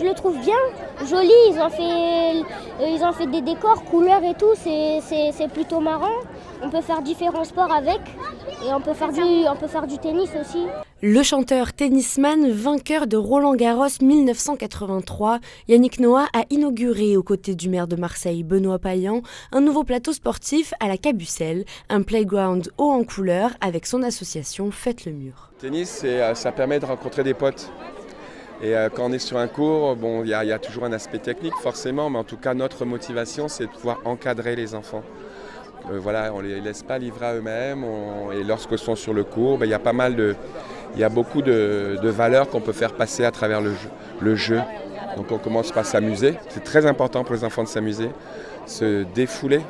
Je le trouve bien, joli, ils ont fait des décors, couleurs et tout, c'est plutôt marrant. On peut faire différents sports avec et on peut faire du tennis aussi. Le chanteur tennisman vainqueur de Roland-Garros 1983, Yannick Noah a inauguré aux côtés du maire de Marseille, Benoît Payan, un nouveau plateau sportif à la Cabucelle, un playground haut en couleurs avec son association Faites le Mur. Le tennis, ça permet de rencontrer des potes. Et quand on est sur un cours, il y a toujours un aspect technique forcément, mais en tout cas notre motivation c'est de pouvoir encadrer les enfants. On ne les laisse pas livrer à eux-mêmes et lorsqu'ils sont sur le cours, il y a beaucoup de valeurs qu'on peut faire passer à travers le jeu. Donc on commence par s'amuser, c'est très important pour les enfants de s'amuser, se défouler.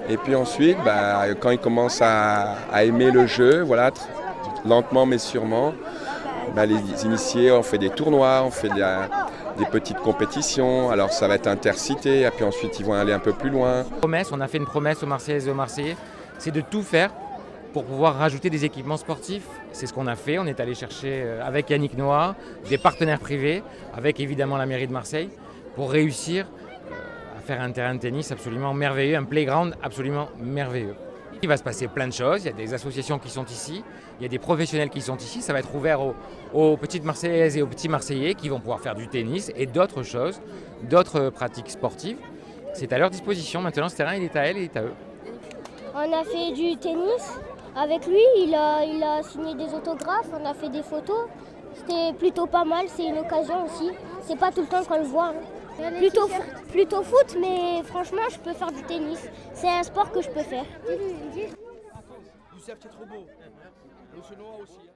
Et puis ensuite, quand ils commencent à aimer le jeu, lentement mais sûrement, les initiés, on fait des tournois, on fait des petites compétitions. Alors ça va être intercité, et puis ensuite ils vont aller un peu plus loin. On a fait une promesse aux Marseillaises et aux Marseillais, c'est de tout faire pour pouvoir rajouter des équipements sportifs. C'est ce qu'on a fait. On est allé chercher avec Yannick Noah des partenaires privés, avec évidemment la mairie de Marseille, pour réussir à faire un terrain de tennis absolument merveilleux, un playground absolument merveilleux. Il va se passer plein de choses, il y a des associations qui sont ici, il y a des professionnels qui sont ici, ça va être ouvert aux petites Marseillaises et aux petits Marseillais qui vont pouvoir faire du tennis et d'autres choses, d'autres pratiques sportives. C'est à leur disposition, maintenant ce terrain il est à elles et il est à eux. On a fait du tennis avec lui, il a signé des autographes, on a fait des photos. C'était plutôt pas mal, c'est une occasion aussi, c'est pas tout le temps qu'on le voit. Plutôt foot, mais franchement, je peux faire du tennis. C'est un sport que je peux faire. Youssef, tu es trop beau. Le Chinois aussi.